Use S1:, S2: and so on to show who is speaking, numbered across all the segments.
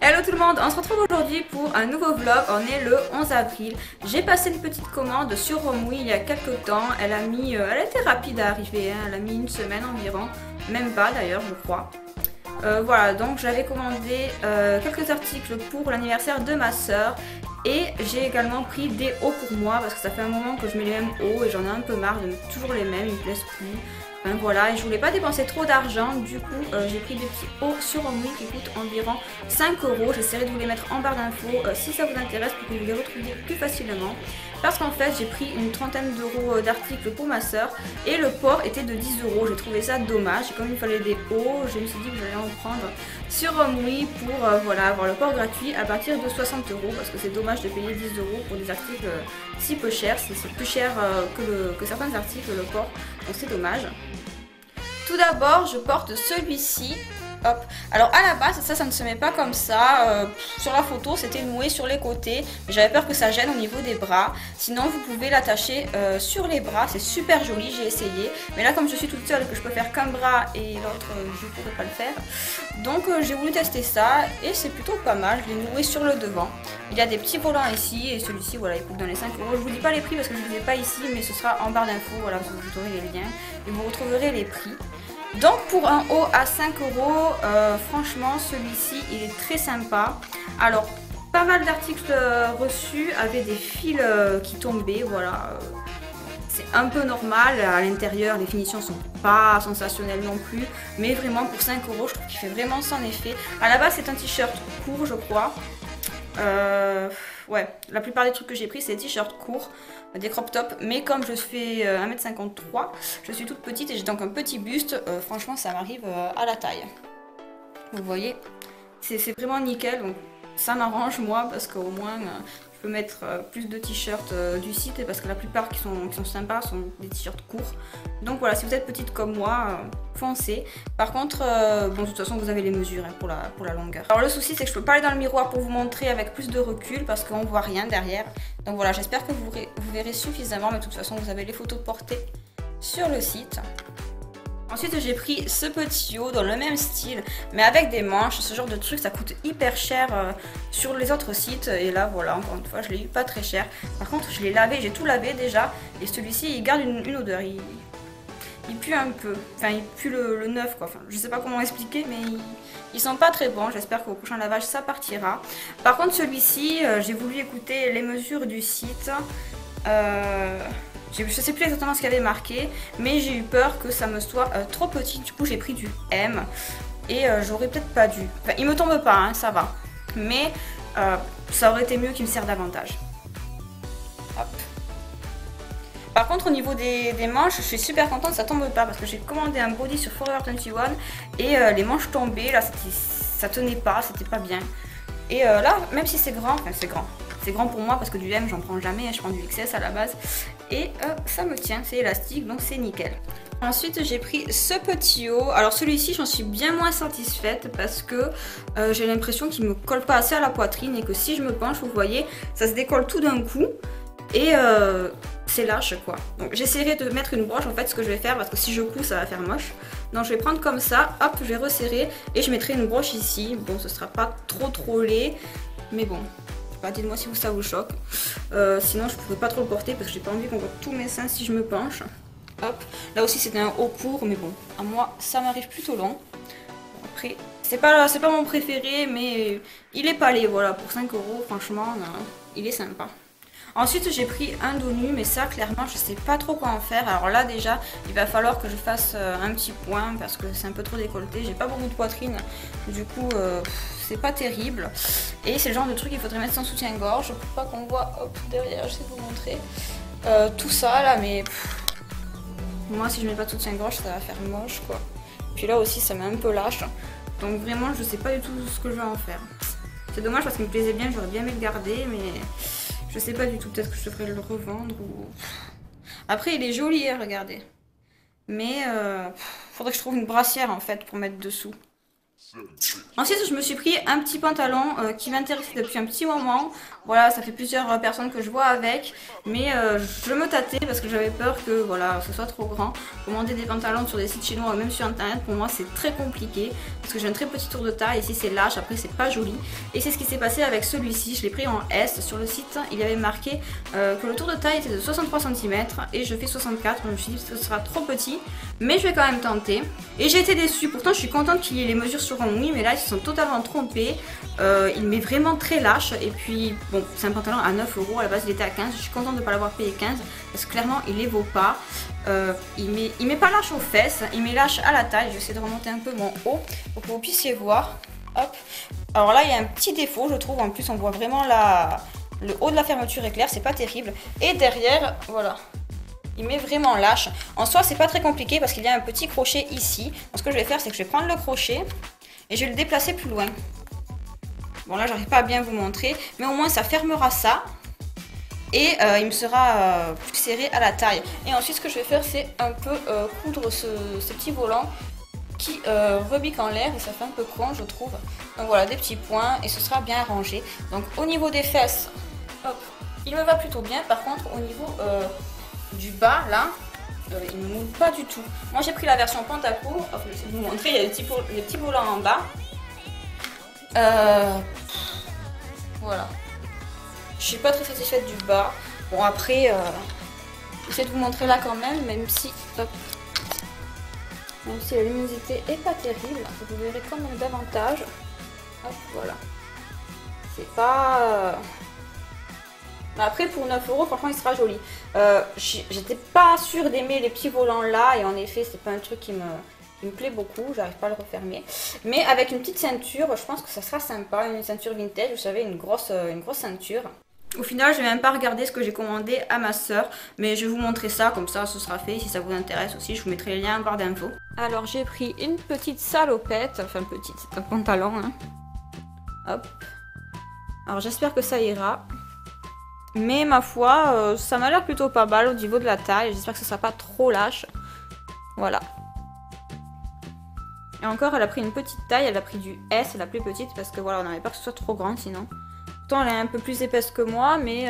S1: Hello tout le monde, on se retrouve aujourd'hui pour un nouveau vlog. On est le 11 avril. J'ai passé une petite commande sur Romwe il y a quelques temps. Elle a été rapide à arriver, hein. Elle a mis une semaine environ, même pas d'ailleurs je crois. Voilà, donc j'avais commandé quelques articles pour l'anniversaire de ma soeur. Et j'ai également pris des hauts pour moi parce que ça fait un moment que je mets les mêmes hauts et j'en ai un peu marre de mettre toujours les mêmes, ils me plaisent plus. Enfin, voilà, et je voulais pas dépenser trop d'argent, du coup j'ai pris des petits hauts sur Romwe qui coûtent environ 5 €. J'essaierai de vous les mettre en barre d'infos si ça vous intéresse pour que vous les retrouviez plus facilement. Parce qu'en fait j'ai pris une trentaine d'euros d'articles pour ma soeur et le port était de 10 €. J'ai trouvé ça dommage et comme il fallait des hauts, je me suis dit que j'allais en prendre sur Romwe pour voilà, avoir le port gratuit à partir de 60 € parce que c'est dommage de payer 10 € pour des articles si peu chers. C'est plus cher que certains articles le port, donc c'est dommage. Tout d'abord je porte celui-ci. Hop. Alors à la base ça ne se met pas comme ça, sur la photo c'était noué sur les côtés, mais j'avais peur que ça gêne au niveau des bras. Sinon vous pouvez l'attacher sur les bras, c'est super joli, j'ai essayé. Mais là comme je suis toute seule et que je peux faire qu'un bras et l'autre je ne pourrais pas le faire, donc j'ai voulu tester ça et c'est plutôt pas mal. Je l'ai noué sur le devant. Il y a des petits volants ici et celui-ci voilà il coûte dans les 5 €. Je vous dis pas les prix parce que je ne les ai pas ici, mais ce sera en barre d'infos, voilà vous aurez les liens et vous retrouverez les prix. Donc pour un haut à 5 €, franchement celui-ci il est très sympa. Alors pas mal d'articles reçus avaient des fils qui tombaient, voilà. C'est un peu normal, à l'intérieur les finitions sont pas sensationnelles non plus. Mais vraiment pour 5 € je trouve qu'il fait vraiment son effet. À la base c'est un t-shirt court je crois. Ouais, la plupart des trucs que j'ai pris c'est des t-shirts courts, des crop tops, mais comme je fais 1,53 m, je suis toute petite et j'ai donc un petit buste, franchement ça m'arrive à la taille. Vous voyez, c'est vraiment nickel, donc ça m'arrange moi parce qu'au moins je peux mettre plus de t-shirts du site et parce que la plupart qui sont sympas sont des t-shirts courts. Donc voilà, si vous êtes petite comme moi, foncez. Par contre, bon de toute façon vous avez les mesures hein, pour la longueur. Alors le souci c'est que je peux pas aller dans le miroir pour vous montrer avec plus de recul parce qu'on voit rien derrière. Donc voilà, j'espère que vous verrez suffisamment, mais de toute façon vous avez les photos portées sur le site. Ensuite j'ai pris ce petit haut dans le même style mais avec des manches, ce genre de truc ça coûte hyper cher sur les autres sites et là voilà encore une fois je l'ai eu pas très cher. Par contre je l'ai lavé, j'ai tout lavé déjà et celui-ci il garde une odeur, il pue un peu, enfin il pue le neuf quoi, enfin je sais pas comment expliquer mais ils sont pas très bons, j'espère qu'au prochain lavage ça partira. Par contre celui-ci j'ai voulu écouter les mesures du site. Je sais plus exactement ce qu'il y avait marqué, mais j'ai eu peur que ça me soit trop petit, du coup j'ai pris du M et j'aurais peut-être pas dû. Enfin, il me tombe pas, hein, ça va, mais ça aurait été mieux qu'il me serve davantage. Hop. Par contre au niveau des manches, je suis super contente, ça tombe pas parce que j'ai commandé un body sur Forever 21 et les manches tombaient, là ça tenait pas, c'était pas bien. Et là, même si c'est grand, enfin c'est grand pour moi parce que du M j'en prends jamais, je prends du XS à la base et ça me tient, c'est élastique donc c'est nickel. Ensuite j'ai pris ce petit haut, alors celui-ci j'en suis bien moins satisfaite parce que j'ai l'impression qu'il me colle pas assez à la poitrine et que si je me penche vous voyez ça se décolle tout d'un coup et c'est lâche quoi. Donc j'essaierai de mettre une broche en fait, ce que je vais faire parce que si je couds ça va faire moche. Donc je vais prendre comme ça, hop je vais resserrer et je mettrai une broche ici. Bon ce sera pas trop laid mais bon. Dites-moi si ça vous choque. Sinon je pourrais pas trop le porter parce que j'ai pas envie qu'on voit tous mes seins si je me penche. Hop. Là aussi c'était un haut court mais bon, à moi ça m'arrive plutôt long. Après c'est pas mon préféré mais il est pas laid, voilà, pour 5 € franchement il est sympa. Ensuite j'ai pris un dos nu mais ça clairement je sais pas trop quoi en faire. Alors là déjà il va falloir que je fasse un petit point parce que c'est un peu trop décolleté, j'ai pas beaucoup de poitrine du coup c'est pas terrible et c'est le genre de truc qu'il faudrait mettre sans soutien-gorge pour pas qu'on voit hop derrière, je sais vous montrer tout ça là mais moi si je mets pas de soutien-gorge ça va faire moche quoi. Puis là aussi ça met un peu lâche donc vraiment je sais pas du tout ce que je vais en faire. C'est dommage parce qu'il me plaisait bien, j'aurais bien aimé le garder mais je sais pas du tout, peut-être que je devrais le revendre ou... Après il est joli hein, regardez. Mais faudrait que je trouve une brassière en fait pour mettre dessous. Ensuite, je me suis pris un petit pantalon qui m'intéressait depuis un petit moment. Voilà, ça fait plusieurs personnes que je vois avec. Mais je me tâtais parce que j'avais peur que voilà, ce soit trop grand. Commander des pantalons sur des sites chinois ou même sur internet, pour moi, c'est très compliqué. Parce que j'ai un très petit tour de taille. Ici, c'est large. Après, c'est pas joli. Et c'est ce qui s'est passé avec celui-ci. Je l'ai pris en S. Sur le site, il y avait marqué que le tour de taille était de 63 cm. Et je fais 64. Donc, je me suis dit que ce sera trop petit. Mais je vais quand même tenter. Et j'ai été déçue. Pourtant, je suis contente qu'il y ait les mesures sur Romwe. Mais là, ils se sont totalement trompés. Il m'est vraiment très lâche. Et puis, bon, c'est un pantalon à 9 €. À la base, il était à 15. Je suis contente de ne pas l'avoir payé 15. Parce que clairement, il les vaut pas. Il met pas lâche aux fesses. Il met lâche à la taille. Je vais essayer de remonter un peu mon haut pour que vous puissiez voir. Hop. Alors là, il y a un petit défaut, je trouve. En plus, on voit vraiment le haut de la fermeture est clair. C'est pas terrible. Et derrière, voilà. Il met vraiment lâche. En soi, c'est pas très compliqué parce qu'il y a un petit crochet ici. Donc, ce que je vais faire, c'est que je vais prendre le crochet et je vais le déplacer plus loin. Bon, là, j'arrive pas à bien vous montrer, mais au moins, ça fermera ça. Et il me sera plus serré à la taille. Et ensuite, ce que je vais faire, c'est un peu coudre ce petit volant qui rebique en l'air et ça fait un peu con, je trouve. Donc voilà, des petits points et ce sera bien rangé. Donc, au niveau des fesses, hop, il me va plutôt bien. Par contre, au niveau du bas, là, il ne moule pas du tout. Moi, j'ai pris la version Pentaco. Je vais essayer de vous montrer. Il y a des petits volants en bas. Voilà. Je suis pas très satisfaite du bas. Bon, après, j'essaie de vous montrer là quand même, même si la luminosité est pas terrible. Vous verrez quand même davantage. Hop, voilà. C'est pas... Mais après, pour 9 €, franchement, il sera joli. J'étais pas sûre d'aimer les petits volants là, et en effet, c'est pas un truc qui me plaît beaucoup. J'arrive pas à le refermer. Mais avec une petite ceinture, je pense que ça sera sympa. Une ceinture vintage, vous savez, une grosse ceinture. Au final, je vais même pas regarder ce que j'ai commandé à ma soeur, mais je vais vous montrer ça, comme ça, ce sera fait. Si ça vous intéresse aussi, je vous mettrai les liens en barre d'infos. Alors, j'ai pris une petite salopette, enfin petite, c'est un pantalon, hein. Hop. Alors, j'espère que ça ira. Mais ma foi, ça m'a l'air plutôt pas mal au niveau de la taille. J'espère que ce sera pas trop lâche. Voilà. Et encore, elle a pris une petite taille, elle a pris du S, la plus petite, parce que voilà, on n'avait pas que ce soit trop grand sinon. Pourtant, elle est un peu plus épaisse que moi, mais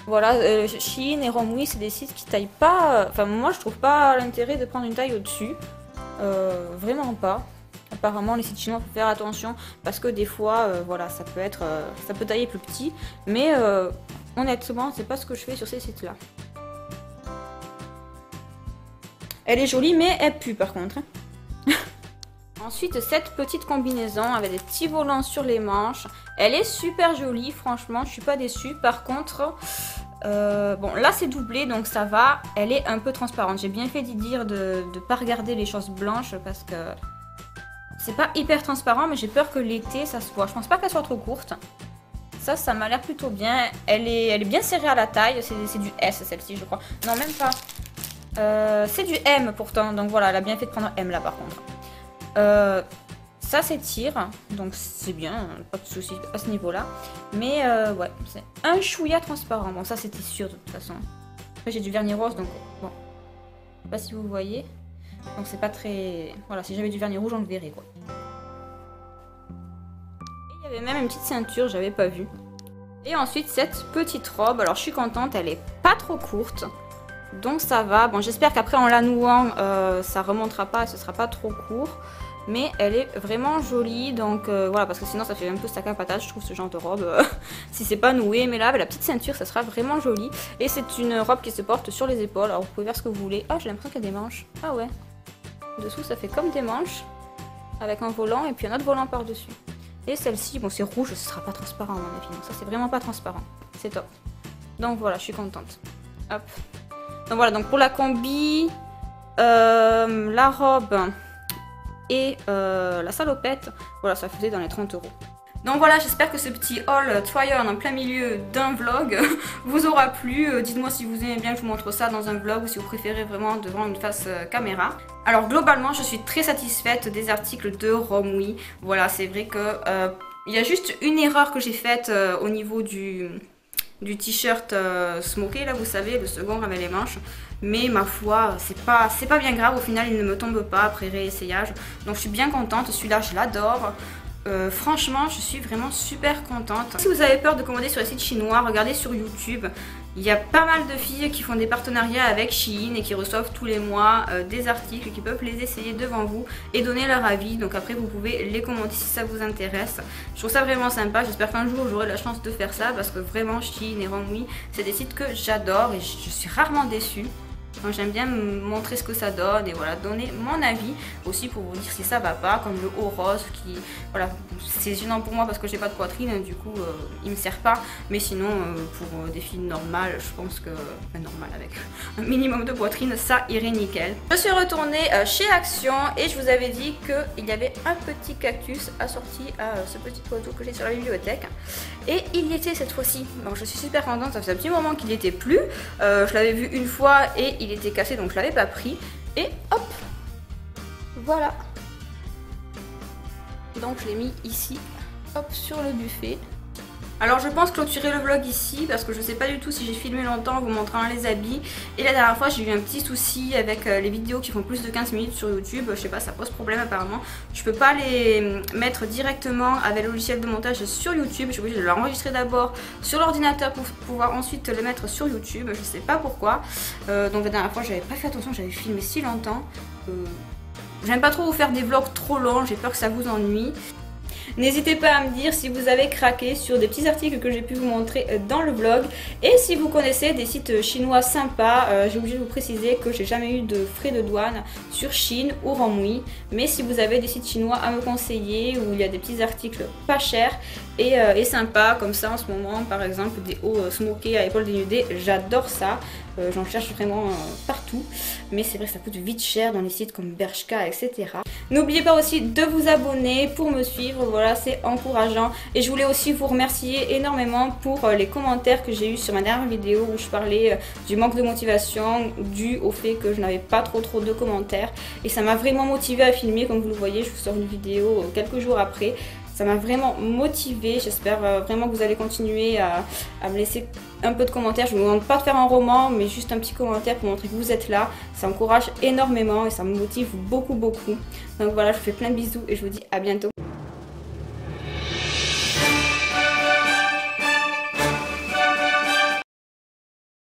S1: voilà, Shein et Romwe, c'est des sites qui taillent pas. Enfin, moi, je trouve pas l'intérêt de prendre une taille au-dessus. Vraiment pas. Apparemment, les sites chinois, faut faire attention parce que des fois, voilà, ça peut tailler plus petit, mais honnêtement, c'est pas ce que je fais sur ces sites-là. Elle est jolie, mais elle pue par contre. Ensuite, cette petite combinaison avec des petits volants sur les manches. Elle est super jolie, franchement, je suis pas déçue. Par contre, bon, là c'est doublé, donc ça va. Elle est un peu transparente. J'ai bien fait d'y dire de ne pas regarder les choses blanches parce que c'est pas hyper transparent, mais j'ai peur que l'été ça se voit. Je pense pas qu'elle soit trop courte. Ça m'a l'air plutôt bien. Elle est bien serrée à la taille. C'est du S celle-ci, je crois. Non, même pas. C'est du M pourtant, donc voilà, elle a bien fait de prendre M là par contre. Ça s'étire, donc c'est bien, pas de soucis à ce niveau là. Mais ouais, c'est un chouïa transparent. Bon, ça c'était sûr de toute façon. Après j'ai du vernis rose, donc bon. Je sais pas si vous voyez. Donc c'est pas très... Voilà, si j'avais du vernis rouge, on le verrait quoi. Et il y avait même une petite ceinture, j'avais pas vu. Et ensuite cette petite robe, alors je suis contente, elle est pas trop courte. Donc ça va. Bon, j'espère qu'après en la nouant, ça remontera pas et ce sera pas trop court. Mais elle est vraiment jolie, donc voilà, parce que sinon ça fait un peu sac à patate, je trouve, ce genre de robe, si c'est pas noué. Mais là, avec la petite ceinture, ça sera vraiment joli. Et c'est une robe qui se porte sur les épaules, alors vous pouvez faire ce que vous voulez. Ah, j'ai l'impression qu'il y a des manches. Ah ouais. Dessous, ça fait comme des manches, avec un volant et puis un autre volant par-dessus. Et celle-ci, bon, c'est rouge, ce sera pas transparent à mon avis. Donc ça, c'est vraiment pas transparent. C'est top. Donc voilà, je suis contente. Hop. Donc voilà, donc pour la combi, la robe et la salopette, voilà, ça faisait dans les 30 €. Donc voilà, j'espère que ce petit haul try-on en plein milieu d'un vlog vous aura plu. Dites-moi si vous aimez bien que je vous montre ça dans un vlog ou si vous préférez vraiment devant une face caméra. Alors globalement, je suis très satisfaite des articles de Romwe. Voilà, c'est vrai que il y a juste une erreur que j'ai faite au niveau du t-shirt smoké là, vous savez, le second avec les manches. Mais ma foi, c'est pas bien grave, au final il ne me tombe pas après réessayage. Donc je suis bien contente, celui-là je l'adore. Franchement, je suis vraiment super contente. Si vous avez peur de commander sur les sites chinois, regardez sur YouTube. Il y a pas mal de filles qui font des partenariats avec Shein et qui reçoivent tous les mois des articles, qui peuvent les essayer devant vous et donner leur avis. Donc après vous pouvez les commenter si ça vous intéresse. Je trouve ça vraiment sympa. J'espère qu'un jour j'aurai la chance de faire ça parce que vraiment Shein et Rangwi, c'est des sites que j'adore et je suis rarement déçue. Donc j'aime bien montrer ce que ça donne et voilà, donner mon avis aussi pour vous dire si ça va pas, comme le haut rose qui, voilà, c'est gênant pour moi parce que j'ai pas de poitrine, du coup il me sert pas, mais sinon pour des filles normales, je pense que, normal avec un minimum de poitrine, ça irait nickel. Je suis retournée chez Action et je vous avais dit qu'il y avait un petit cactus assorti à ce petit oiseau que j'ai sur la bibliothèque et il y était cette fois-ci. Donc je suis super contente, ça faisait un petit moment qu'il n'y était plus, je l'avais vu une fois et il était cassé donc je l'avais pas pris et hop, voilà, donc je l'ai mis ici, hop, sur le buffet. Alors je pense clôturer le vlog ici parce que je sais pas du tout si j'ai filmé longtemps en vous montrant les habits. Et la dernière fois j'ai eu un petit souci avec les vidéos qui font plus de 15 minutes sur YouTube. Je sais pas, ça pose problème apparemment. Je peux pas les mettre directement avec le logiciel de montage sur YouTube. Je suis obligée de l'enregistrer d'abord sur l'ordinateur pour pouvoir ensuite le mettre sur YouTube. Je sais pas pourquoi. Donc la dernière fois j'avais pas fait attention, j'avais filmé si longtemps. J'aime pas trop vous faire des vlogs trop longs, j'ai peur que ça vous ennuie. N'hésitez pas à me dire si vous avez craqué sur des petits articles que j'ai pu vous montrer dans le vlog. Et si vous connaissez des sites chinois sympas, j'ai oublié de vous préciser que j'ai jamais eu de frais de douane sur Shein ou Rangwi. Mais si vous avez des sites chinois à me conseiller où il y a des petits articles pas chers et sympas, comme ça en ce moment, par exemple des hauts smokés à épaules dénudées, j'adore ça. J'en cherche vraiment partout, mais c'est vrai que ça coûte vite cher dans les sites comme Bershka, etc. N'oubliez pas aussi de vous abonner pour me suivre, voilà, c'est encourageant. Et je voulais aussi vous remercier énormément pour les commentaires que j'ai eu sur ma dernière vidéo où je parlais du manque de motivation dû au fait que je n'avais pas trop de commentaires. Et ça m'a vraiment motivée à filmer, comme vous le voyez, je vous sors une vidéo quelques jours après. Ça m'a vraiment motivée, j'espère vraiment que vous allez continuer à me laisser un peu de commentaires. Je ne vous demande pas de faire un roman, mais juste un petit commentaire pour montrer que vous êtes là. Ça m'encourage énormément et ça me motive beaucoup. Donc voilà, je vous fais plein de bisous et je vous dis à bientôt.